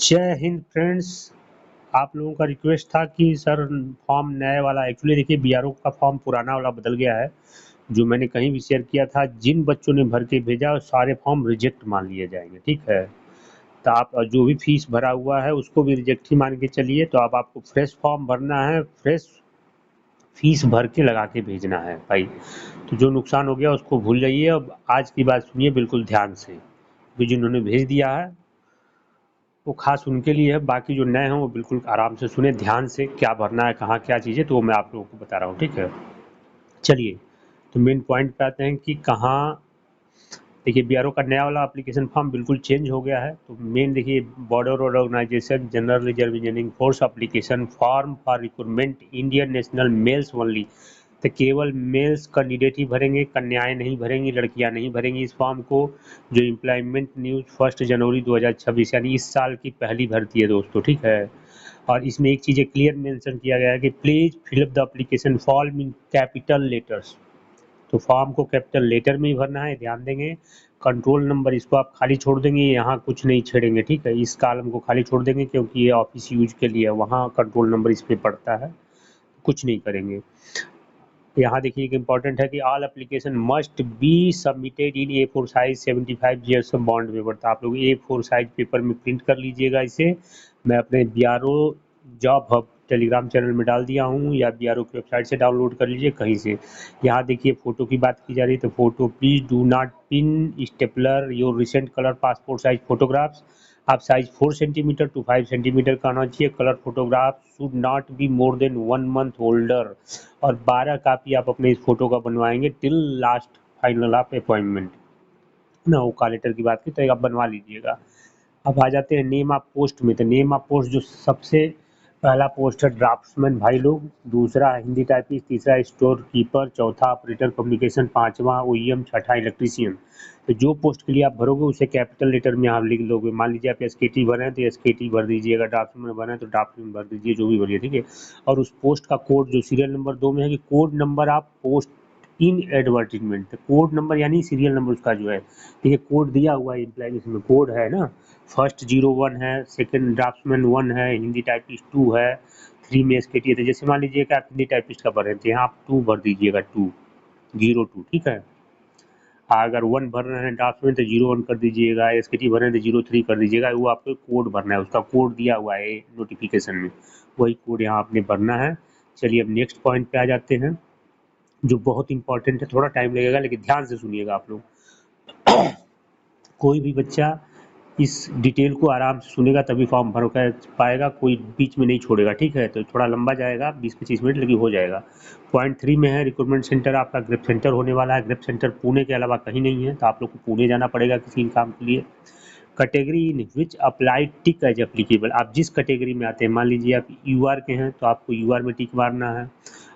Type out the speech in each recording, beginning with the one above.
जय हिंद फ्रेंड्स। आप लोगों का रिक्वेस्ट था कि सर फॉर्म नए वाला, एक्चुअली देखिए बीआरओ का फॉर्म पुराना वाला बदल गया है। जो मैंने कहीं भी शेयर किया था, जिन बच्चों ने भर के भेजा वो सारे फॉर्म रिजेक्ट मान लिए जाएंगे, ठीक है। तो आप जो भी फीस भरा हुआ है उसको भी रिजेक्ट ही मान के चलिए। तो अब आपको फ्रेश फॉर्म भरना है, फ्रेश फीस भर के लगा के भेजना है भाई। तो जो नुकसान हो गया उसको भूल जाइए। अब आज की बात सुनिए बिल्कुल ध्यान से, तो जिन्होंने भेज दिया है वो खास उनके लिए है, बाकी जो नए हैं वो बिल्कुल आराम से सुने ध्यान से, क्या भरना है, कहाँ क्या चीज़ें, तो वो मैं आप लोगों को बता रहा हूँ, ठीक है। चलिए, तो मेन पॉइंट पे आते हैं कि कहाँ। देखिए बीआरओ का नया वाला एप्लीकेशन फॉर्म बिल्कुल चेंज हो गया है। तो मेन देखिए, border road organisation general reserve engineering force application form for recruitment Indian national males only. तो केवल मेल्स कैंडिडेट ही भरेंगे, कन्याएं नहीं भरेंगी, लड़कियां नहीं भरेंगी इस फॉर्म को। जो एम्प्लॉयमेंट न्यूज 1 जनवरी 2026 यानी इस साल की पहली भर्ती है दोस्तों, ठीक है। और इसमें एक चीज़ क्लियर मेंशन किया गया है कि please fill up the application form in capital letters. तो फॉर्म को कैपिटल लेटर में ही भरना है, ध्यान देंगे। कंट्रोल नंबर इसको आप खाली छोड़ देंगे, यहाँ कुछ नहीं छेड़ेंगे, ठीक है। इस कॉलम को खाली छोड़ देंगे क्योंकि ये ऑफिस यूज के लिए है, वहाँ कंट्रोल नंबर इस पे पड़ता है, कुछ नहीं करेंगे। यहाँ देखिए एक इम्पॉर्टेंट है कि all application must be submitted in A4 size 75 GSM bond paper. तो आप लोग A4 साइज पेपर में प्रिंट कर लीजिएगा इसे। मैं अपने BRO job hub Telegram channel में डाल दिया हूँ, या बीआरओ की वेबसाइट से डाउनलोड कर लीजिए कहीं से। यहाँ देखिए फोटो की बात की जा रही है, तो photo please do not pin stapler your recent colour passport size photographs. आप साइज 4 सेंटीमीटर टू 5 सेंटीमीटर का आना चाहिए। Colour photograph should not be more than 1 month older. और 12 कापी आप अपने इस फोटो का बनवाएंगे till last final of appointment ना। वो कॉल लेटर की बात की तो आप बनवा लीजिएगा। अब आ जाते हैं नेम ऑफ पोस्ट में। तो नेम ऑफ पोस्ट जो सबसे पहला पोस्ट है ड्राफ्ट्समैन भाई लोग, दूसरा हिंदी टाइपिस्ट, तीसरा स्टोर कीपर, चौथा ऑपरेटर कम्युनिकेशन, पांचवा ओईएम, छठा इलेक्ट्रीशियन। तो जो पोस्ट के लिए आप भरोगे उसे कैपिटल लेटर में आप लिख लोगे। मान लीजिए आप एसकेटी भर रहे हैं तो एसकेटी भर दीजिएगा, ड्राफ्ट्समैन भर रहे हैं तो ड्राफ्ट्समैन भर दीजिए, जो भी भरिए, ठीक है। और उस पोस्ट का कोड जो सीरियल नंबर 2 में है कि कोड नंबर आप पोस्ट इन एडवर्टीजमेंट। तो कोड नंबर यानी सीरियल नंबर उसका जो है, ठीक है, कोड दिया हुआ है इम्प्लाई, इसमें कोड है ना। फर्स्ट 01 है, सेकंड ड्राफ्ट्समैन 1 है, हिंदी टाइपिस्ट 2 है, 3 में एसकेटी है। तो जैसे मान लीजिए कि आप हिंदी टाइपिस्ट का भर रहे थे, यहाँ आप 2 भर दीजिएगा, 202, ठीक है। अगर 1 भर रहे हैं ड्राफ्ट्समैन तो 01 कर दीजिएगा, एसकेटी भर रहे हैं तो 03 कर दीजिएगा। वो आपको कोड भरना है, उसका कोड दिया हुआ है नोटिफिकेशन में, वही कोड यहाँ आपने भरना है। चलिए अब नेक्स्ट पॉइंट पे आ जाते हैं, जो बहुत इंपॉर्टेंट है, थोड़ा टाइम लगेगा लेकिन ध्यान से सुनिएगा आप लोग। कोई भी बच्चा इस डिटेल को आराम से सुनेगा तभी फॉर्म भर पाएगा, कोई बीच में नहीं छोड़ेगा, ठीक है। तो थोड़ा लंबा जाएगा, 20-25 मिनट लेकिन हो जाएगा। पॉइंट 3 में है रिक्रूटमेंट सेंटर आपका ग्रेप सेंटर होने वाला है। ग्रेप सेंटर पुणे के अलावा कहीं नहीं है, तो आप लोग को पुणे जाना पड़ेगा किसी काम के लिए। Category in which apply tick as applicable. आप जिस कैटेगरी में आते हैं, मान लीजिए आप यूआर के हैं तो आपको यूआर में टिक मारना है।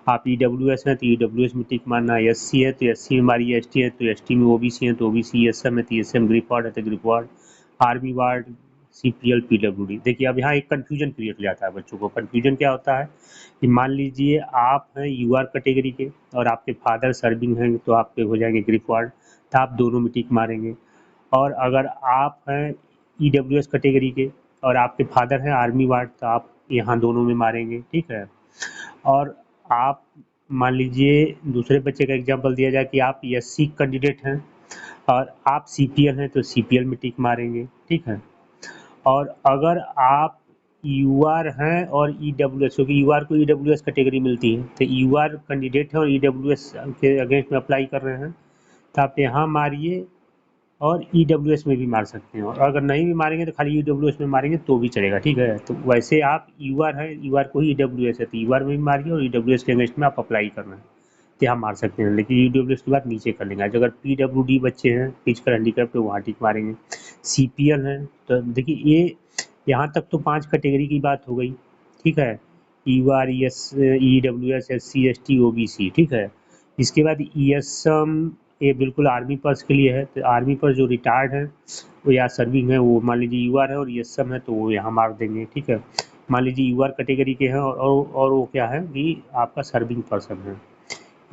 आप ईडब्ल्यूएस हैं तो ईडब्ल्यूएस में टिक मारना है। एससी है तो एससी में मारिए, एसटी है तो एसटी में, ओबीसी है तो ओबीसी, एसएम है तो एसएम, ग्रिप वार्ड है तो grip ward, army ward, CPL, PWD. देखिए अब यहाँ एक कंफ्यूजन क्रिएट हो जाता है बच्चों को। कंफ्यूजन क्या होता है कि मान लीजिए आप हैं यूआर कैटेगरी के और आपके फादर सर्विंग हैं तो आपके हो जाएंगे ग्रिप वार्ड, तो आप दोनों में टिक मारेंगे। और अगर आप हैं ईडब्ल्यूएस कैटेगरी के और आपके फादर हैं आर्मी वार्ड, तो आप यहाँ दोनों में मारेंगे, ठीक है। और आप मान लीजिए दूसरे बच्चे का एग्जांपल दिया जाए कि आप एससी कैंडिडेट हैं और आप सीपीएल हैं तो सीपीएल में टिक मारेंगे, ठीक है। और अगर आप यूआर हैं और ईडब्ल्यूएस, क्योंकि यूआर को ईडब्ल्यूएस कैटेगरी मिलती है, तो यूआर कैंडिडेट है और ईडब्ल्यूएस के अगेंस्ट में अप्लाई कर रहे हैं, तो आप यहाँ मारिए और ईडब्ल्यूएस में भी मार सकते हैं। और अगर नहीं भी मारेंगे तो खाली ईडब्ल्यूएस में मारेंगे तो भी चलेगा, ठीक है। तो वैसे आप यूआर है, यूआर को ही ईडब्ल्यूएस है तो यूआर में भी मारिए और ईडब्ल्यूएस के अगेंस्ट में आप अप्लाई कर रहे हैं तो यहाँ मार सकते हैं, लेकिन ईडब्ल्यूएस के बाद नीचे कर लेंगे। अगर पीडब्ल्यूडी बच्चे हैं, फिजिकल हैंडीकैप, तो वहाँ टिक मारेंगे। सीपीएल है तो देखिए ये यहाँ तक तो 5 कैटेगरी की बात हो गई, ठीक है। UR, EWS, SC, ST, OBC, ठीक है। इसके बाद ईएसएम, ये बिल्कुल आर्मी पर्स के लिए है। तो आर्मी पर जो रिटायर्ड है वो या सर्विंग है, वो मान लीजिए यूआर है और ईएसएम है तो वो यहाँ मार देंगे, ठीक है। मान लीजिए यूआर कैटेगरी के हैं और वो क्या है कि आपका सर्विंग पर्सन है,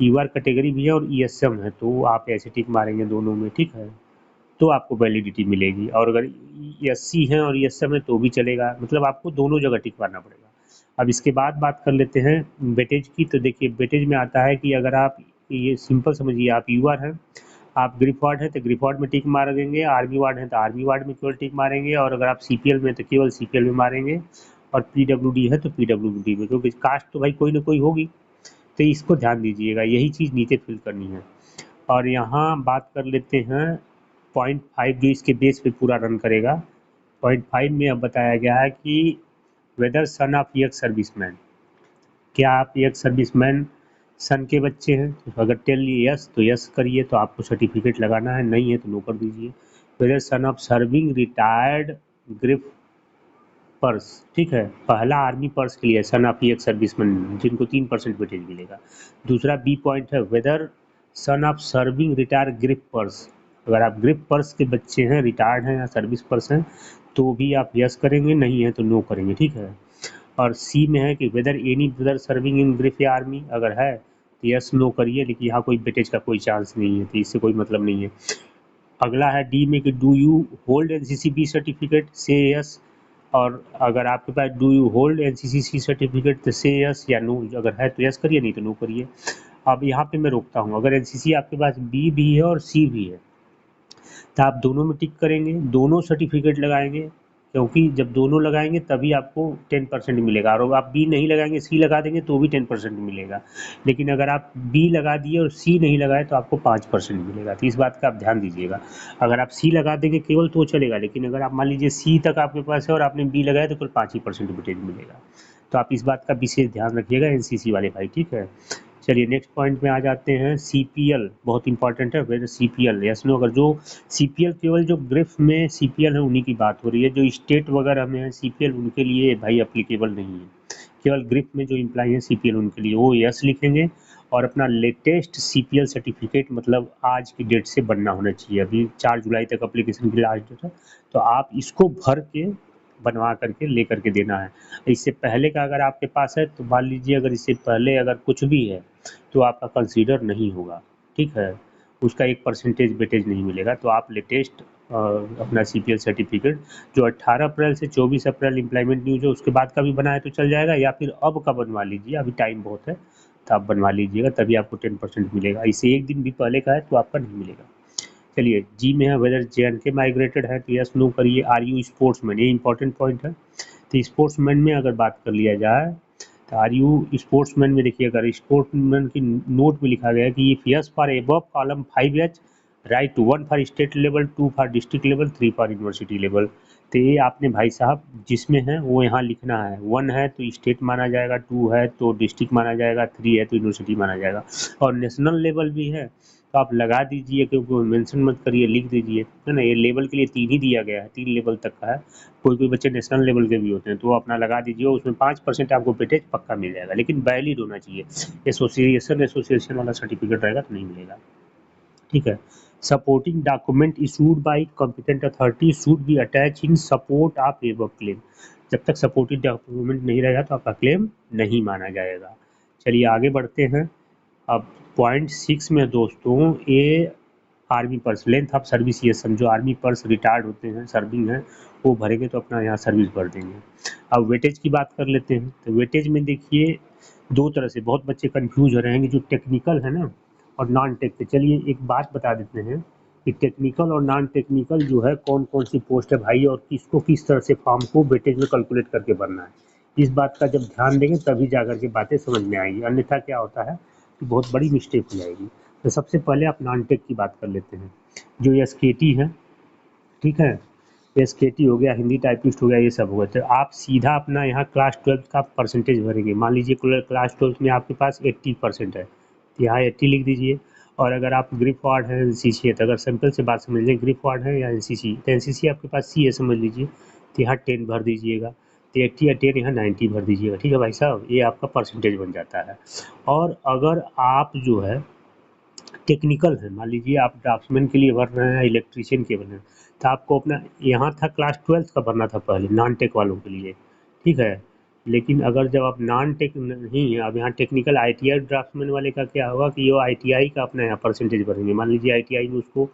यूआर कैटेगरी भी है और ईएसएम है तो आप ऐसे टिक मारेंगे दोनों में, ठीक है। तो आपको वैलिडिटी मिलेगी, और अगर एससी हैं और एसएम है तो भी चलेगा, मतलब आपको दोनों जगह टिक मारना पड़ेगा। अब इसके बाद बात कर लेते हैं वेटेज की। तो देखिए वेटेज में आता है कि अगर आप, ये सिंपल समझिए, आप यूआर हैं, आप ग्रिप वार्ड है तो ग्रिप वार्ड में टिक मारेंगे, आर्मी वार्ड है तो आर्मी वार्ड में केवल टिक मारेंगे, और अगर आप सीपीएल में तो केवल सीपीएल में मारेंगे, और पीडब्ल्यूडी है तो पीडब्ल्यूडी में, क्योंकि कास्ट तो भाई कोई ना कोई होगी, तो इसको ध्यान दीजिएगा, यही चीज़ नीचे फिल करनी है। और यहाँ बात कर लेते हैं 0.5 जो इसके बेस पे पूरा रन करेगा। 0.5 में अब बताया गया है कि whether son of ex serviceman, क्या आप एक्स सर्विसमैन सन के बच्चे हैं, तो अगर टेल यस तो यस करिए, तो आपको सर्टिफिकेट लगाना है, नहीं है तो नो कर दीजिए। Whether son of serving retired GREF pers, ठीक है, पहला आर्मी पर्स के लिए सन ऑफ एक्स सर्विसमैन जिनको 3% वेटेज मिलेगा। दूसरा बी पॉइंट है whether son of serving retired GREF pers, अगर आप ग्रिफ पर्स के बच्चे हैं, रिटायर्ड हैं या सर्विस पर्स हैं, तो भी आप यस करेंगे, नहीं है तो नो करेंगे, ठीक है। और सी में है कि whether any brother serving in grief या आर्मी, अगर है तो यस नो करिए, लेकिन यहाँ कोई वेटेज का कोई चांस नहीं है, तो इससे कोई मतलब नहीं है। अगला है डी में कि do you hold NCC B certificate, say yes, और अगर आपके पास do you hold NCC C certificate तो से यस या नो, अगर है तो यस करिए, नहीं तो नो करिए। अब यहाँ पे मैं रोकता हूँ, अगर एनसीसी आपके पास बी भी है और सी भी है तो आप दोनों में टिक करेंगे, दोनों सर्टिफिकेट लगाएंगे, क्योंकि जब दोनों लगाएंगे तभी आपको 10% मिलेगा, और आप बी नहीं लगाएंगे सी लगा देंगे तो भी 10% मिलेगा। लेकिन अगर आप बी लगा दिए और सी नहीं लगाए तो आपको 5% मिलेगा, तो इस बात का आप ध्यान दीजिएगा। अगर आप सी लगा देंगे केवल तो चलेगा, लेकिन अगर आप मान लीजिए सी तक आपके पास है और आपने बी लगाया तो केवल 5% वेटेज मिलेगा, तो आप इस बात का विशेष ध्यान रखिएगा एनसीसी वाले भाई, ठीक है। चलिए नेक्स्ट पॉइंट में आ जाते हैं, सीपीएल बहुत इंपॉर्टेंट है, वेदर सीपीएल यस नो, अगर जो सीपीएल केवल जो ग्रिफ में सीपीएल है उन्हीं की बात हो रही है, जो स्टेट वगैरह में है सीपीएल उनके लिए भाई अप्लीकेबल नहीं है, केवल ग्रिफ में जो इम्प्लाई है सीपीएल उनके लिए वो यस लिखेंगे, और अपना लेटेस्ट सीपीएल सर्टिफिकेट मतलब आज की डेट से बनना होना चाहिए, अभी 4 जुलाई तक एप्लीकेशन की लास्ट डेट है, तो आप इसको भर के बनवा करके ले करके देना है। इससे पहले का अगर आपके पास है तो मान लीजिए, अगर इससे पहले अगर कुछ भी है तो आपका कंसीडर नहीं होगा, ठीक है, उसका 1% वेटेज नहीं मिलेगा। तो आप लेटेस्ट अपना सीपीएल सर्टिफिकेट जो 18 अप्रैल से 24 अप्रैल एम्प्लॉयमेंट न्यूज है उसके बाद का भी बना है तो चल जाएगा, या फिर अब का बनवा लीजिए, अभी टाइम बहुत है तो आप बनवा लीजिएगा, तभी आपको 10% मिलेगा, इससे एक दिन भी पहले का है तो आपका नहीं मिलेगा। चलिए जी में है वेदर जेएनके माइग्रेटेड है तो यस नो करिए। आर यू स्पोर्ट्समैन, ये इंपॉर्टेंट पॉइंट है, तो स्पोर्ट्समैन में अगर बात कर लिया जाए तो आर यू स्पोर्ट्समैन में देखिए, अगर स्पोर्ट्समैन की नोट में लिखा गया है कि if yes for above column 5H write to 1 for state level, 2 for district level, 3 for university level, तो ये आपने भाई साहब जिसमें है वो यहाँ लिखना है, 1 है तो स्टेट माना जाएगा, 2 है तो डिस्ट्रिक्ट माना जाएगा, 3 है तो यूनिवर्सिटी माना जाएगा, और नेशनल लेवल भी है तो आप लगा दीजिए, क्योंकि मेंशन मत करिए, लिख दीजिए, है ना, ये लेवल के लिए 3 ही दिया गया है, 3 लेवल तक का है, कोई कोई बच्चे नेशनल लेवल के भी होते हैं तो वो अपना लगा दीजिए, उसमें 5% आपको वेटेज पक्का मिल जाएगा, लेकिन वैलिड होना चाहिए, एसोसिएशन वाला सर्टिफिकेट रहेगा तो नहीं मिलेगा, ठीक है। Supporting document issued by competent authority should be attach in support of above claim, जब तक सपोर्टिंग डॉक्यूमेंट नहीं रहेगा तो आपका क्लेम नहीं माना जाएगा। चलिए आगे बढ़ते हैं। अब .6 में दोस्तों ये army purse length of service, ये समझो आर्मी पर्स रिटायर्ड होते हैं सर्विंग हैं वो भरेंगे तो अपना यहाँ सर्विस भर देंगे। अब वेटेज की बात कर लेते हैं, तो वेटेज में देखिए दो तरह से बहुत बच्चे कंफ्यूज हो रहे हैं कि जो टेक्निकल है ना और नॉन टेक, चलिए एक बात बता देते हैं कि टेक्निकल और नॉन टेक्निकल जो है कौन कौन सी पोस्ट है भाई, और किसको किस तरह से फॉर्म को वेटेज में कैलकुलेट करके भरना है, इस बात का जब ध्यान देंगे तभी जाकर के बातें समझ में आएंगी, अन्यथा क्या होता है कि बहुत बड़ी मिस्टेक हो जाएगी। तो सबसे पहले आप नॉन टेक की बात कर लेते हैं, जो एसकेटी है, ठीक है, एसकेटी हो गया, हिंदी टाइपिस्ट हो गया, ये सब हो गया, तो आप सीधा अपना यहाँ क्लास 12 का परसेंटेज भरेंगे, मान लीजिए क्लास 12 में आपके पास 80% है तो यहाँ 80 लिख दीजिए, और अगर आप ग्रिप वार्ड है एनसीसी है, तो अगर सिंपल से बात समझ लें ग्रिप वार्ड है या एनसीसी, तो एनसीसी आपके पास सी है समझ लीजिए, तो यहाँ 10 भर दीजिएगा, तो 80 या 10 यहाँ 90 भर दीजिएगा, ठीक है भाई साहब, ये आपका परसेंटेज बन जाता है। और अगर आप जो है टेक्निकल है, मान लीजिए आप ड्राफ्ट्समैन के लिए भर रहे हैं, इलेक्ट्रीशियन के भर रहे हैं, तो आपको अपना यहाँ था क्लास 12 का भरना था पहले नॉन टेक वालों के लिए, ठीक है। लेकिन अगर जब आप नॉन टेक नहीं है, अब यहाँ टेक्निकल आईटीआई ड्राफ्ट्समैन वाले का क्या होगा कि वो आईटीआई का अपना यहाँ परसेंटेज भरेंगे, मान लीजिए आईटीआई में उसको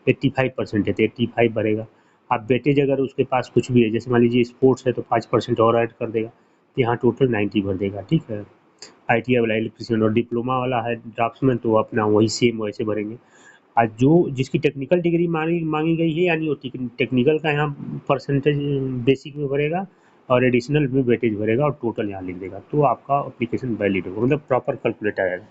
85% है तो 85 भरेगा। अब वेटेज अगर उसके पास कुछ भी है, जैसे मान लीजिए स्पोर्ट्स है तो 5% और ऐड कर देगा, तो यहाँ टोटल 90 भर देगा, ठीक है। ITI वाला इलेक्ट्रीशियन और डिप्लोमा वाला है ड्राफ्ट्समैन, तो अपना वही सेम वैसे भरेंगे। आज जो जिसकी टेक्निकल डिग्री मांगी मांगी गई है, यानी वो टेक्निकल का यहाँ परसेंटेज बेसिक में भरेगा और एडिशनल में वेटेज भरेगा और टोटल यहाँ लिख देगा, तो आपका एप्लीकेशन वैलिड होगा, मतलब प्रॉपर कैलकुलेट आएगा।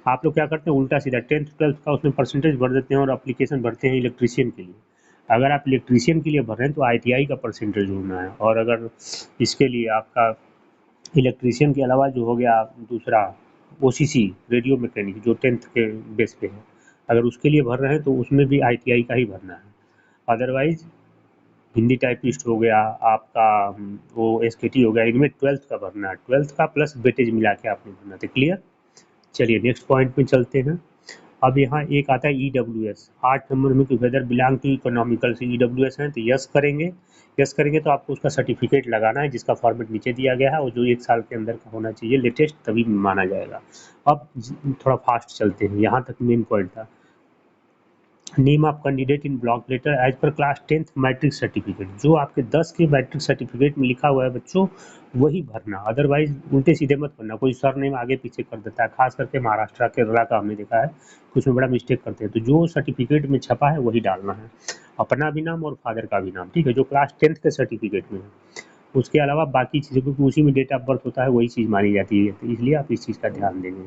आप लोग क्या करते हैं उल्टा सीधा 10th 12th का उसमें परसेंटेज भर देते हैं और एप्लीकेशन भरते हैं इलेक्ट्रीशियन के लिए। अगर आप इलेक्ट्रीशियन के लिए भर रहे हैं तो ITI का परसेंटेज होना है, और अगर इसके लिए आपका इलेक्ट्रीशियन के अलावा जो हो गया दूसरा OCC रेडियो मैकेनिक जो 10th के बेस पे है, अगर उसके लिए भर रहे हैं तो उसमें भी ITI का ही भरना है। अदरवाइज हिंदी टाइपिस्ट हो गया आपका, वो SKT हो गया, इनमें 12th का भरना है, 12th का प्लस वेटेज मिला के आपने भरना था। क्लियर। चलिए नेक्स्ट पॉइंट में चलते हैं। अब यहाँ एक आता है EWS 8 नंबर में कि वेदर बिलोंग टू इकोनॉमिकल से EWS है तो यस करेंगे। यस करेंगे तो आपको उसका सर्टिफिकेट लगाना है जिसका फॉर्मेट नीचे दिया गया है और जो 1 साल के अंदर का होना चाहिए लेटेस्ट, तभी माना जाएगा। अब थोड़ा फास्ट चलते हैं, यहाँ तक मेन पॉइंट था। Name of candidate in block letter as per class 10th matric certificate, जो आपके 10 के मैट्रिक सर्टिफिकेट में लिखा हुआ है बच्चों वही भरना, अदरवाइज उल्टे सीधे मत भरना। कोई सर नेम आगे पीछे कर देता है, खास करके महाराष्ट्र केरला का हमने देखा है कुछ में बड़ा मिस्टेक करते हैं, तो जो सर्टिफिकेट में छपा है वही डालना है, अपना भी नाम और फादर का भी नाम, ठीक है, जो क्लास 10th के सर्टिफिकेट में है। उसके अलावा बाकी चीज़ें, क्योंकि उसी में डेट ऑफ बर्थ होता है वही चीज़ मानी जाती है, तो इसलिए आप इस चीज़ का ध्यान देंगे।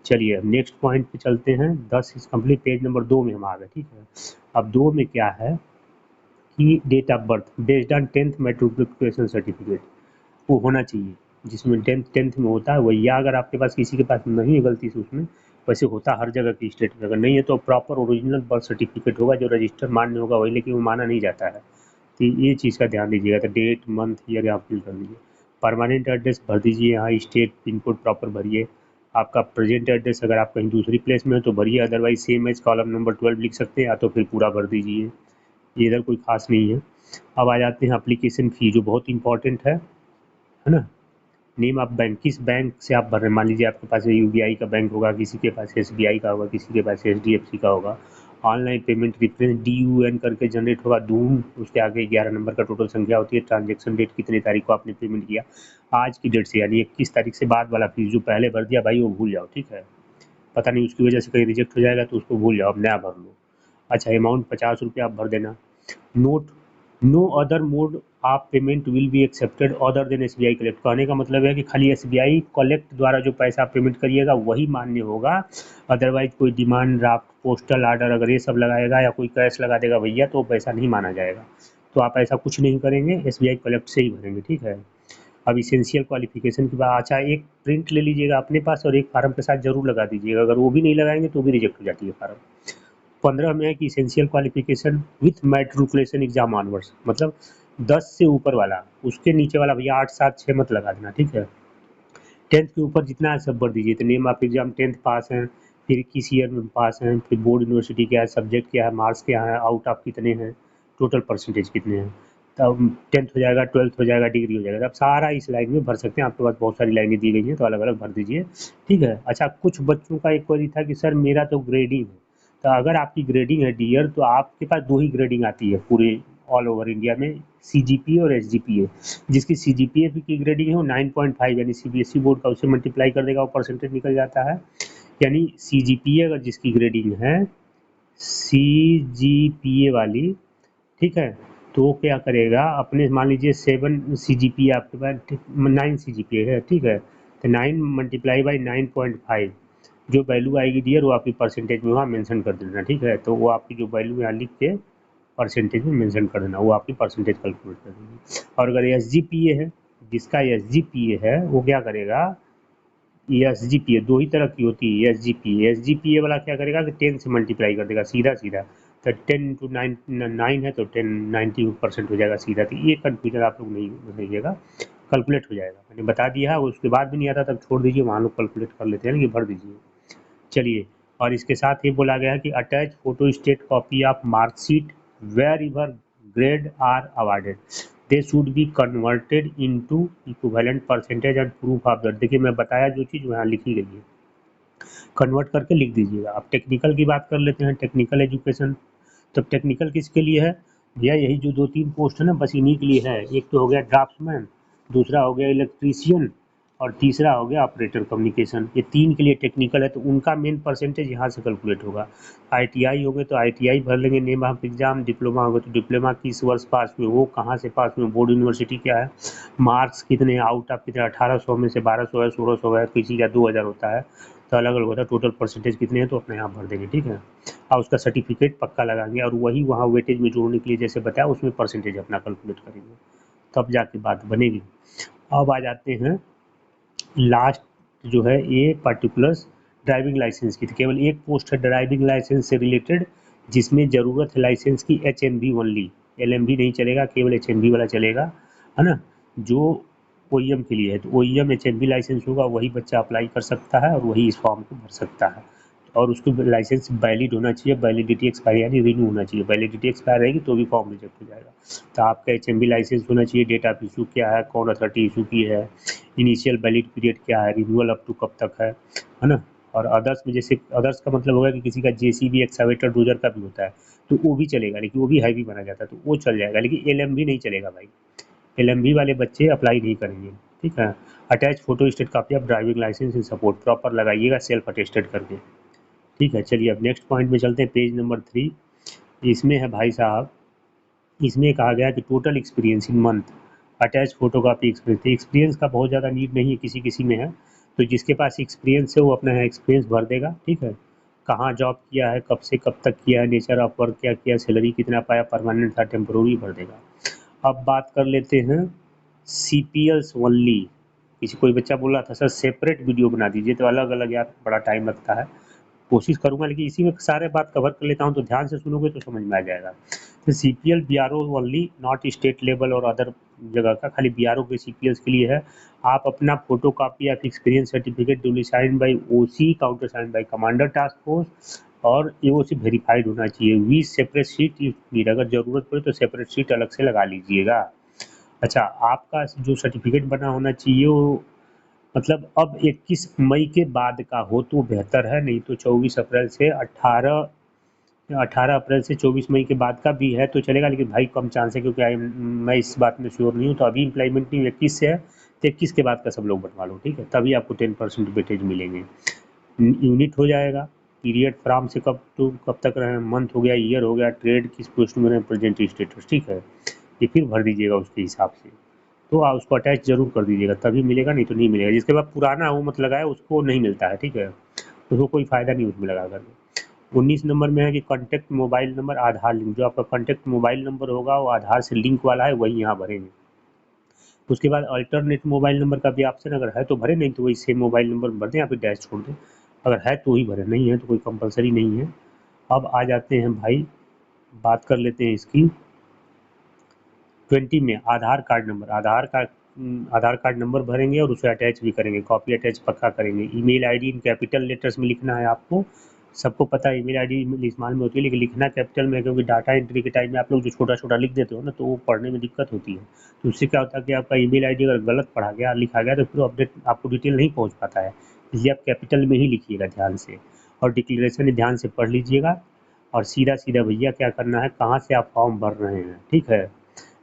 चलिए अब नेक्स्ट पॉइंट पे चलते हैं। 10 इज कंप्लीट, पेज नंबर 2 में हम आ गए, ठीक है। अब 2 में क्या है कि date of birth based on 10th matriculation certificate वो होना चाहिए, जिसमें 10th में होता है वही, या अगर आपके पास किसी के पास नहीं है गलती से उसमें, वैसे होता हर जगह की स्टेट में, अगर नहीं है तो प्रॉपर ओरिजिनल बर्थ सर्टिफिकेट होगा जो रजिस्टर मान्य होगा वही, लेकिन वो माना नहीं जाता है, तो ये चीज़ का ध्यान दीजिएगा। तो डेट मंथ ईयर यहाँ फिल कर लीजिए। परमानेंट एड्रेस भर दीजिए, यहाँ स्टेट पिन कोड प्रॉपर भरिए। आपका प्रेजेंट एड्रेस अगर आप कहीं दूसरी प्लेस में हो तो भरिए, otherwise same as column number 12 लिख सकते हैं, या तो फिर पूरा भर दीजिए, ये इधर कोई खास नहीं है। अब आ जाते हैं एप्लीकेशन फ़ी जो बहुत इंपॉर्टेंट है ना। नेम ऑफ बैंक, किस बैंक से आप भर रहे हैं, मान लीजिए आपके पास UBI का बैंक होगा, किसी के पास SBI का होगा, किसी के पास HDFC का होगा। ऑनलाइन पेमेंट रेफरेंस DUN करके जनरेट होगा, दून उसके आगे 11 नंबर का टोटल संख्या होती है, ट्रांजैक्शन डेट कितनी तारीख को आपने पेमेंट किया, आज की डेट से, यानी 21 तारीख से बाद वाला फीस जो पहले भर दिया भाई वो भूल जाओ, ठीक है। पता नहीं उसकी वजह से कहीं रिजेक्ट हो जाएगा तो उसको भूल जाओ, अब नया भर लो। अच्छा, अमाउंट 50 रुपये आप भर देना। Note, no other mode of payment will be accepted other than SBI collect, कहने का मतलब है कि खाली SBI कलेक्ट द्वारा जो पैसा आप पेमेंट करिएगा वही मान्य होगा, अदरवाइज कोई डिमांड ड्राफ्ट पोस्टल आर्डर अगर ये सब लगाएगा या कोई कैश लगा देगा भैया तो पैसा नहीं माना जाएगा। तो आप ऐसा कुछ नहीं करेंगे, SBI कलेक्ट से ही भरेंगे, ठीक है। अब इसेंशियल क्वालिफिकेशन की बात, अच्छा एक प्रिंट ले लीजिएगा अपने पास और एक फार्म के साथ जरूर लगा दीजिएगा, अगर वो भी नहीं लगाएंगे तो भी रिजेक्ट हो जाती है फार्म। 15 में है कि essential qualification with matriculation exam onwards, मतलब 10 से ऊपर वाला, उसके नीचे वाला भैया 8 7 6 मत लगा देना, ठीक है। 10th के ऊपर जितना है सब भर दीजिए, तो नेम ऑफ एग्जाम 10th पास हैं, फिर किस ईयर में पास हैं, फिर बोर्ड यूनिवर्सिटी क्या है, सब्जेक्ट क्या है, मार्क्स क्या है, आउट ऑफ कितने हैं, टोटल परसेंटेज कितने हैं, तब 10th हो जाएगा, 12th हो जाएगा, डिग्री हो जाएगा, अब सारा इस लाइन में भर सकते हैं। आपके पास बहुत सारी लाइनें दी गई हैं तो अलग अलग भर दीजिए, ठीक है। अच्छा, कुछ बच्चों का एक क्वेरी था कि सर मेरा तो ग्रेडिंग है, तो अगर आपकी ग्रेडिंग है डियर तो आपके पास 2 ही ग्रेडिंग आती है पूरे ऑल ओवर इंडिया में, CGPA और SGPA। जिसकी CGPA की ग्रेडिंग है वो 9.5 यानी CBSE बोर्ड का, उससे मल्टीप्लाई कर देगा वो परसेंटेज निकल जाता है, यानी CGPA अगर जिसकी ग्रेडिंग है CGPA वाली, ठीक है, तो वो क्या करेगा अपने, मान लीजिए 7 CGPA आपके पास 9 CGPA है, ठीक है, तो 9 मल्टीप्लाई बाई 9.5 जो वैल्यू आएगी डियर वो आपकी परसेंटेज में वहाँ मेंशन कर देना, ठीक है। तो वो आपकी जो वैल्यू यहाँ लिख के परसेंटेज में मेंशन कर देना, वो आपकी परसेंटेज कैलकुलेट कर देगी। और अगर SGPA है, जिसका SGPA है वो क्या करेगा, SGPA 2 ही तरह की होती है, SGPA वाला क्या करेगा कि 10 से मल्टीप्लाई कर देगा सीधा सीधा, तो 10 इंटू 9 है तो 10 90% हो जाएगा सीधा, तो ये कन्फ्यूजन आप लोग नहीं रहिएगा, कैलकुलेट हो जाएगा, मैंने बता दिया है। उसके बाद भी नहीं आता तब छोड़ दीजिए, वहाँ लोग कैलकुलेट कर लेते हैं ना कि भर दीजिए। चलिए, और इसके साथ ये बोला गया है कि attach photo state copy of marksheet wherever grade are awarded they should be converted into equivalent percentage and proof of that. देखिए मैं बताया जो चीज़ वहाँ लिखी गई है कन्वर्ट करके लिख दीजिएगा। अब टेक्निकल की बात कर लेते हैं, टेक्निकल एजुकेशन तब टेक्निकल किसके लिए है भैया? यही जो 2-3 पोस्ट है ना, बस इन्हीं के लिए है। एक तो हो गया ड्राफ्ट्समैन, दूसरा हो गया इलेक्ट्रीशियन और तीसरा हो गया ऑपरेटर कम्युनिकेशन। ये 3 के लिए टेक्निकल है, तो उनका मेन परसेंटेज यहाँ से कैलकुलेट होगा। ITI हो गए तो ITI भर लेंगे, नेम ऑफ एग्जाम। डिप्लोमा हो गए तो डिप्लोमा किस वर्ष पास हुए, वो कहाँ से पास हुए, बोर्ड यूनिवर्सिटी क्या है, मार्क्स कितने, आउट ऑफ कितने, 1800 में से 1200 है, 1600 है, किसी का 2000 होता है, तो अलग अलग होता है। टोटल परसेंटेज कितने हैं तो अपने यहाँ भर देंगे, ठीक है। और उसका सर्टिफिकेट पक्का लगाएंगे और वही वहाँ वेटेज में जोड़ने के लिए जैसे बताया उसमें परसेंटेज अपना कैलकुलेट करेंगे, तब जाके बात बनेगी। अब आ जाते हैं लास्ट जो है ये पर्टिकुलर्स ड्राइविंग लाइसेंस की। तो केवल एक पोस्ट है ड्राइविंग लाइसेंस से रिलेटेड, जिसमें ज़रूरत है लाइसेंस की HMV ओनली, LMV नहीं चलेगा, केवल HMV वाला चलेगा, है ना। जो OEM के लिए है, तो OEM HMV लाइसेंस होगा, वही बच्चा अप्लाई कर सकता है और वही इस फॉर्म को भर सकता है। और उसको लाइसेंस वैलिड होना चाहिए, वैलिडिटी एक्सपायर यानी रिन्यू होना चाहिए। वैलिडिटी एक्सपायर रहेगी तो भी फॉर्म रिजेक्ट हो जाएगा। तो आपका HMV लाइसेंस होना चाहिए, डेट ऑफ इशू क्या है, कौन अथॉरिटी इशू की है, इनिशियल वैलिड पीरियड क्या है, रिन्यूअल अप टू कब तक है ना। और अदर्स में जैसे अदर्स का मतलब होगा कि किसी का JCB एक्सकावेटर डोजर का भी होता है, तो वो भी चलेगा, लेकिन वो भी हैवी माना जाता है, तो वो चल जाएगा, लेकिन LMV नहीं चलेगा भाई। LMV वाले बच्चे अप्लाई नहीं करेंगे, ठीक है। Attach photo state copy of driving licence in support proper लगाइएगा सेल्फ अटेस्टेड करके, ठीक है। चलिए अब नेक्स्ट पॉइंट में चलते हैं, पेज नंबर 3। इसमें है भाई साहब, इसमें कहा गया कि total experience in month, attach photocopy experience. Experience का बहुत ज़्यादा नीड नहीं है, किसी किसी में है, तो जिसके पास एक्सपीरियंस है वो अपना एक्सपीरियंस भर देगा, ठीक है। कहाँ जॉब किया है, कब से कब तक किया है, नेचर ऑफ वर्क क्या किया, सैलरी कितना पाया, परमानेंट था टेम्पोररी भर देगा। अब बात कर लेते हैं CPLs ओनली। किसी कोई बच्चा बोल रहा था सर सेपरेट वीडियो बना दीजिए, तो अलग अलग यार बड़ा टाइम लगता है, कोशिश करूंगा, लेकिन इसी में सारे बात कवर कर लेता हूं, तो ध्यान से सुनोगे तो समझ में आ जाएगा। तो CPL BRO only, not state level और अदर जगह का, खाली BRO के CPLs के लिए है। आप अपना photo copy of experience certificate duly sign by OC, counter sign by commander task force, और AOC वेरीफाइड होना चाहिए। We separate sheet if need, अगर जरूरत पड़े तो सेपरेट सीट अलग से लगा लीजिएगा। अच्छा, आपका जो सर्टिफिकेट बना होना चाहिए वो मतलब अब 21 मई के बाद का हो तो बेहतर है, नहीं तो 24 अप्रैल से 18 अप्रैल से 24 मई के बाद का भी है तो चलेगा, लेकिन भाई कम चांस है, क्योंकि मैं इस बात में श्योर नहीं हूँ। तो अभी इम्प्लाइमेंट नहीं 21 से है, तो 21 के बाद का सब लोग बनवा लो, ठीक है, तभी आपको 10% वेटेज मिलेंगे। यूनिट हो जाएगा, पीरियड फ्राम से कब टू कब तक रहे, मंथ हो गया, ईयर हो गया, ट्रेड किस पोस्ट में रहे, प्रेजेंट स्टेटस, ठीक है। ये फिर भर दीजिएगा उसके हिसाब से, तो आप उसको अटैच जरूर कर दीजिएगा, तभी मिलेगा, नहीं तो नहीं मिलेगा। जिसके बाद पुराना वो मत लगाए, उसको नहीं मिलता है, ठीक है, उसको कोई फ़ायदा नहीं उसमें लगा कर। 19 नंबर में है कि कॉन्टैक्ट मोबाइल नंबर आधार लिंक, जो आपका कॉन्टैक्ट मोबाइल नंबर होगा वो आधार से लिंक वाला है, वही यहाँ भरेंगे। उसके बाद अल्टरनेट मोबाइल नंबर का भी ऑप्शन अगर है तो भरे, नहीं तो वही सेम मोबाइल नंबर भर दें, या फिर डैश छोड़ दें, अगर है तो ही भरे, नहीं है तो कोई कंपलसरी नहीं है। अब आ जाते हैं भाई, बात कर लेते हैं इसकी 20 में आधार कार्ड नंबर भरेंगे और उसे अटैच भी करेंगे, कॉपी अटैच पक्का करेंगे। ईमेल आईडी इन कैपिटल लेटर्स में लिखना है आपको, सबको पता है ईमेल आईडी स्मॉल में होती है, लेकिन लिखना कैपिटल में, क्योंकि डाटा एंट्री के टाइम में आप लोग जो छोटा छोटा लिख देते हो ना, तो वो पढ़ने में दिक्कत होती है। तो उससे क्या होता है कि आपका ईमेल आईडी अगर गलत पढ़ा गया लिखा गया तो फिर अपडेट आपको डिटेल नहीं पहुँच पाता है, इसलिए आप कैपिटल में ही लिखिएगा ध्यान से। और डिक्लेरेशन ध्यान से पढ़ लीजिएगा, और सीधा सीधा भैया क्या करना है, कहाँ से आप फॉर्म भर रहे हैं, ठीक है।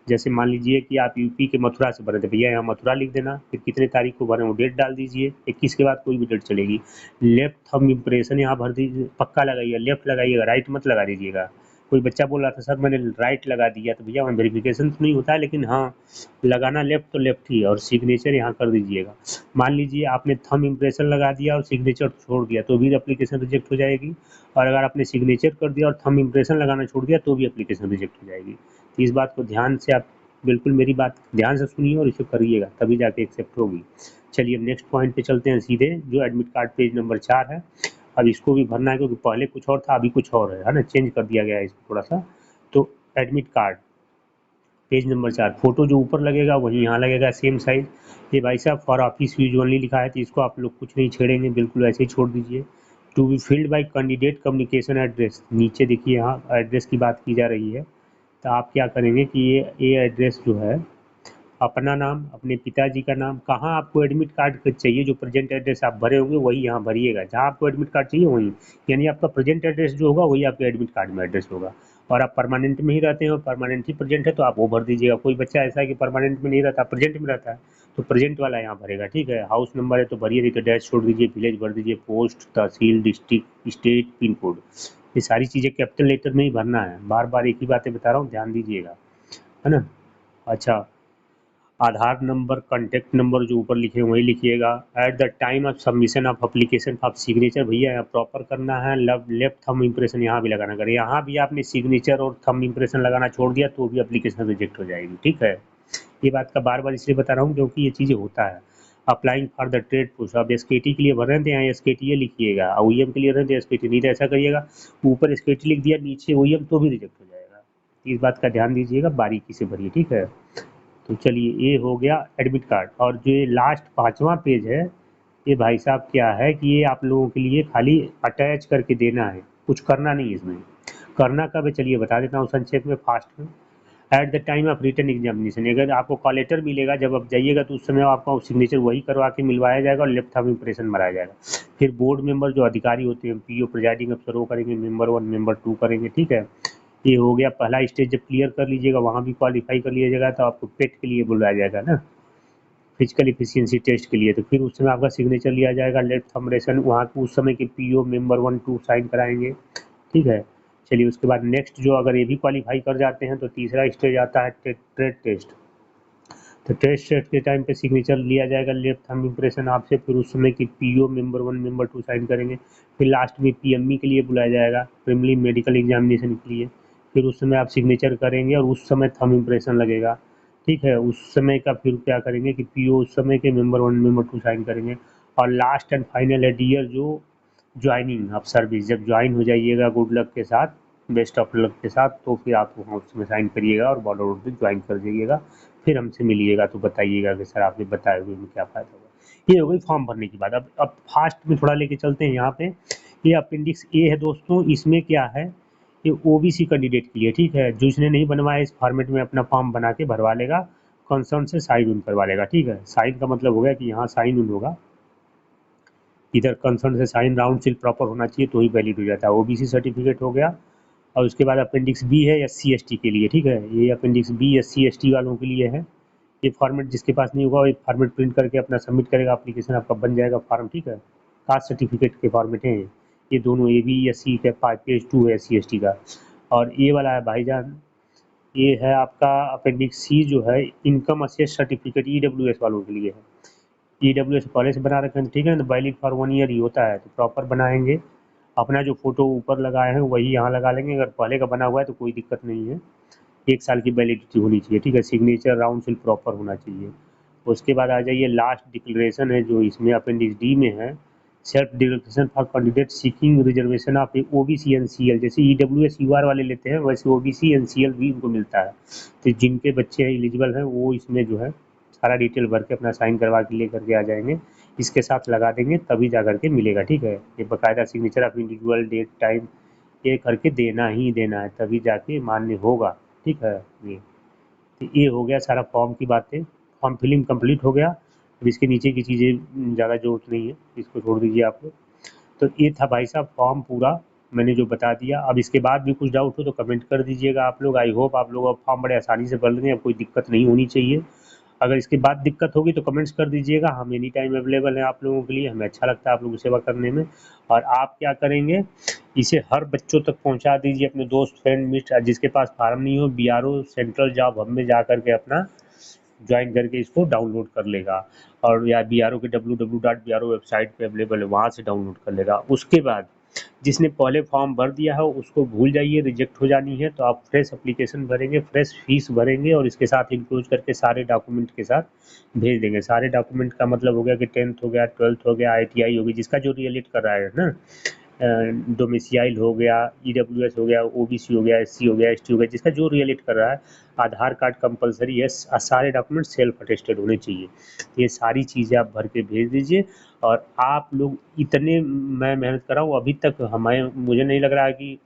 जैसे मान लीजिए कि आप यूपी के मथुरा से भरे थे, भैया यहाँ मथुरा लिख देना, फिर कितने तारीख को भरे वो डेट डाल दीजिए, 21 के बाद कोई भी डेट चलेगी। लेफ्ट थंब इम्प्रेशन यहाँ भर दीजिए, पक्का लगाइए, लेफ्ट लगाइएगा, राइट मत लगा दीजिएगा। कोई बच्चा बोल रहा था सर मैंने राइट लगा दिया, तो भैया वहाँ वेरिफिकेशन तो नहीं होता है, लेकिन हाँ लगाना लेफ्ट तो लेफ्ट ही है, और सिग्नेचर यहाँ कर दीजिएगा। मान लीजिए आपने थंब इम्प्रेशन लगा दिया और सिग्नेचर छोड़ दिया तो भी एप्लीकेशन रिजेक्ट हो जाएगी, और अगर आपने सिग्नेचर कर दिया और थंब इम्प्रेशन लगाना छोड़ दिया तो भी एप्लीकेशन रिजेक्ट हो जाएगी। तो इस बात को ध्यान से आप बिल्कुल मेरी बात ध्यान से सुनिए और इसे करिएगा, तभी जाके एक्सेप्ट होगी। चलिए अब नेक्स्ट पॉइंट पे चलते हैं सीधे, जो एडमिट कार्ड पेज नंबर 4 है। अब इसको भी भरना है, क्योंकि पहले कुछ और था अभी कुछ और है ना, चेंज कर दिया गया है इसको थोड़ा सा। तो admit card page number 4, photo जो ऊपर लगेगा वही यहाँ लगेगा, सेम साइज। ये भाई साहब फॉर ऑफिस यूज ओनली लिखा है, तो इसको आप लोग कुछ नहीं छेड़ेंगे, बिल्कुल ऐसे ही छोड़ दीजिए। To be filled by candidate communication address, नीचे देखिए यहाँ एड्रेस की बात की जा रही है, तो आप क्या करेंगे कि ये एड्रेस जो है, अपना नाम, अपने पिताजी का नाम, कहाँ आपको एडमिट कार्ड चाहिए, जो प्रेजेंट एड्रेस आप भरे होंगे वही यहाँ भरिएगा, जहाँ आपको एडमिट कार्ड चाहिए वहीं, यानी आपका प्रेजेंट एड्रेस जो होगा वही आपके एडमिट कार्ड में एड्रेस होगा। और आप परमानेंट में ही रहते हैं और परमानेंट ही प्रेजेंट है तो आप वो भर दीजिएगा। कोई बच्चा ऐसा है कि परमानेंट में नहीं रहता, प्रेजेंट में रहता है, तो प्रेजेंट वाला यहाँ भरेगा, ठीक है। हाउस नंबर है तो भरिए, नहीं तो डैश छोड़ दीजिए, विलेज भर दीजिए, पोस्ट, तहसील, डिस्ट्रिक्ट, स्टेट, पिन कोड, ये सारी चीज़ें कैपिटल लेटर में ही भरना है। बार बार एक ही बातें बता रहा हूँ, ध्यान दीजिएगा, है ना। अच्छा, आधार नंबर, कॉन्टैक्ट नंबर जो ऊपर लिखे हैं वही लिखिएगा। Eight the time of submission of application आप सिग्नेचर भैया यहाँ प्रॉपर करना है। लेफ्ट थंब इम्प्रेशन यहाँ भी लगाना, अगर यहाँ भी आपने सिग्नेचर और थंब इम्प्रेशन लगाना छोड़ दिया तो भी एप्लीकेशन रिजेक्ट हो जाएगी, ठीक है। ये बात का बार बार इसलिए बता रहा हूँ क्योंकि ये चीज़ें होता है। Applying for the trade post, अब एसकेटी के लिए भर रहे थे यहाँ एसकेटी लिखिएगा, ओईएम के लिए रहे थे एसकेटी, नहीं तो ऐसा करिएगा ऊपर एसकेटी लिख दिया नीचे ओईएम तो भी रिजेक्ट हो जाएगा। इस बात का ध्यान दीजिएगा, बारीकी से भरिए, ठीक है। तो चलिए ये हो गया एडमिट कार्ड। और जो ये लास्ट 5वां पेज है, ये भाई साहब क्या है कि ये आप लोगों के लिए खाली अटैच करके देना है, कुछ करना नहीं है इसमें। करना कब है चलिए बता देता हूँ संक्षेप में, फास्ट में। At the time of written examination, अगर आपको कॉल लेटर मिलेगा जब आप जाइएगा तो उस समय आपका सिग्नेचर वही करवा के मिलवाया जाएगा और लेफ्ट थंब इम्प्रेशन मराया जाएगा। फिर बोर्ड मेंबर जो अधिकारी होते हैं, पीओ प्रिजाइडिंग अफसर, वो करेंगे, मेंबर 1 मेंबर 2 करेंगे, ठीक है। ये हो गया पहला स्टेज, जब क्लियर कर लीजिएगा वहाँ भी क्वालिफाई कर लीजिएगा तो आपको पेट के लिए बुलाया जाएगा ना, फिजिकल इफिशियंसी टेस्ट के लिए। तो फिर उस समय आपका सिग्नेचर लिया जाएगा, लेफ्ट थंब इम्प्रेशन वहाँ उस समय के पीओ मेंबर 1 2 साइन कराएंगे, ठीक है। चलिए उसके बाद नेक्स्ट जो अगर ये भी क्वालिफाई कर जाते हैं तो तीसरा स्टेज आता है ट्रेड टेस्ट। तो टेस्ट के टाइम पे सिग्नेचर लिया जाएगा, लेफ्ट थंब इम्प्रेशन आपसे, फिर उस समय की पीओ मेंबर 1 मेंबर 2 साइन करेंगे। फिर लास्ट में पीएमई के लिए बुलाया जाएगा, प्रीलिमिनरी मेडिकल एग्जामिनेशन के लिए। फिर उस समय आप सिग्नेचर करेंगे और उस समय थंब इम्प्रेशन लगेगा, ठीक है। उस समय का फिर क्या करेंगे कि पीओ उस समय के मेंबर 1 मेंबर 2 साइन करेंगे। और लास्ट एंड फाइनल है डियर जो ज्वाइनिंग ऑफ सर्विस, जब ज्वाइन हो जाइएगा गुड लक के साथ, बेस्ट ऑफ लक के साथ, तो फिर आप वहाँ उसमें साइन करिएगा और बॉर्डर रोड पे ज्वाइन कर जाइएगा। फिर हमसे मिलिएगा तो बताइएगा कि सर आपने बताए हुए में क्या फ़ायदा हुआ। ये हो गई फॉर्म भरने की बात। अब फास्ट में थोड़ा लेके चलते हैं यहाँ पे। ये अपेंडिक्स ए है दोस्तों, इसमें क्या है, ये ओबीसी कैंडिडेट के लिए, ठीक है। जो इसने नहीं बनवाया इस फॉर्मेट में अपना फॉर्म बना के भरवा लेगा, कंसर्न से साइन इन करवा लेगा, ठीक है। साइन का मतलब हो गया कि यहाँ साइन इन होगा, इधर कंसर्न से साइन राउंड सील प्रॉपर होना चाहिए तो ही वैलिड हो जाता है। ओबीसी सर्टिफिकेट हो गया। और उसके बाद अपेंडिक्स बी है एससी एसटी के लिए, ठीक है। ये अपेंडिक्स बी एससी एसटी वालों के लिए है। ये फॉर्मेट जिसके पास नहीं होगा वो एक फॉर्मेट प्रिंट करके अपना सबमिट करेगा, एप्लीकेशन आपका बन जाएगा फॉर्म, ठीक है। कास्ट सर्टिफिकेट के फॉर्मेट हैं ये दोनों, ए बी एस सी का पेज 2 है एस सी एस टी का। और ये वाला है भाईजान, ये है आपका अपेंडिक्स सी जो है, इनकम असेस सर्टिफिकेट ईडब्ल्यूएस वालों के लिए है। ईडब्ल्यूएस पहले से बना रखे हैं, ठीक है ना, वैलिड फॉर 1 ईयर ही होता है, तो प्रॉपर बनाएंगे। अपना जो फोटो ऊपर लगाए हैं वही यहाँ लगा लेंगे, अगर पहले का बना हुआ है तो कोई दिक्कत नहीं है। 1 साल की वैलिडिटी होनी चाहिए, ठीक है। सिग्नेचर राउंड सील प्रॉपर होना चाहिए। उसके बाद आ जाइए लास्ट डिक्लेरेशन है जो इसमें अपेंडिक्स डी में है, self declaration for candidate seeking reservation of OBC NCL. जैसे ईडब्ल्यूएस यूआर वाले लेते हैं वैसे ओबीसी एनसीएल भी इनको मिलता है। तो जिनके बच्चे एलिजिबल हैं वो इसमें जो है सारा डिटेल भर के अपना साइन करवा के लेकर के आ जाएंगे, इसके साथ लगा देंगे तभी जा करके मिलेगा, ठीक है। ये बाकायदा signature of individual date time ये करके देना ही देना है, तभी जाके मान्य होगा, ठीक है। ये तो ये हो गया सारा फॉर्म की बातें। फॉर्म फिलिंग कंप्लीट हो गया। अब इसके नीचे की चीज़ें ज़्यादा ज़रूरत नहीं है, इसको छोड़ दीजिए आप लोग। तो ये था भाई साहब फॉर्म पूरा मैंने जो बता दिया। अब इसके बाद भी कुछ डाउट हो तो कमेंट कर दीजिएगा आप लोग। आई होप आप लोग अब फॉर्म बड़े आसानी से भर लेंगे, अब कोई दिक्कत नहीं होनी चाहिए। अगर इसके बाद दिक्कत होगी तो कमेंट्स कर दीजिएगा, हम एनी टाइम अवेलेबल हैं आप लोगों के लिए। हमें अच्छा लगता है आप लोगों की सेवा करने में। और आप क्या करेंगे, इसे हर बच्चों तक पहुंचा दीजिए, अपने दोस्त फ्रेंड मिट जिसके पास फार्म नहीं हो, बीआरओ सेंट्रल जॉब हब में जा करके अपना ज्वाइन करके इसको डाउनलोड कर लेगा। और या बीआरओ के www.bro वेबसाइट पे अवेलेबल है, वहाँ से डाउनलोड कर लेगा। उसके बाद जिसने पहले फॉर्म भर दिया है उसको भूल जाइए, रिजेक्ट हो जानी है तो आप फ्रेश एप्लीकेशन भरेंगे, फ्रेश फीस भरेंगे और इसके साथ इंक्लूड करके सारे डॉक्यूमेंट के साथ भेज देंगे। सारे डॉक्यूमेंट का मतलब हो गया कि 10th हो गया, 12th हो गया, आईटीआई होगी, जिसका जो रिलेट कर रहा है ना, डोमिसाइल हो गया, ईडब्ल्यूएस हो गया, ओबीसी हो गया, एससी हो गया, एसटी हो गया, जिसका जो रिलेट कर रहा है। आधार कार्ड कंपलसरी है, सारे डॉक्यूमेंट सेल्फ अटेस्टेड होने चाहिए। ये सारी चीज़ें आप भर के भेज दीजिए। और आप लोग इतने मैं मेहनत कर रहा हूँ अभी तक, हमें मुझे नहीं लग रहा है कि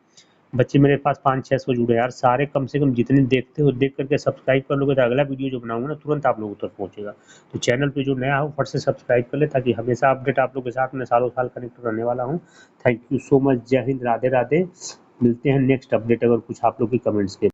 बच्चे मेरे पास 500-600 जुड़े हैं यार। सारे कम से कम जितने देखते हो देख करके सब्सक्राइब कर लोगे तो अगला वीडियो जो बनाऊंगा ना तुरंत आप लोगों तक पहुंचेगा। तो चैनल पे जो नया हो फट से सब्सक्राइब कर ले, ताकि हमेशा अपडेट आप लोग के साथ मैं सालों साल कनेक्ट रहने वाला हूँ। Thank you so much. जय हिंद, राधे राधे। मिलते हैं नेक्स्ट अपडेट अगर कुछ आप लोग के कमेंट्स के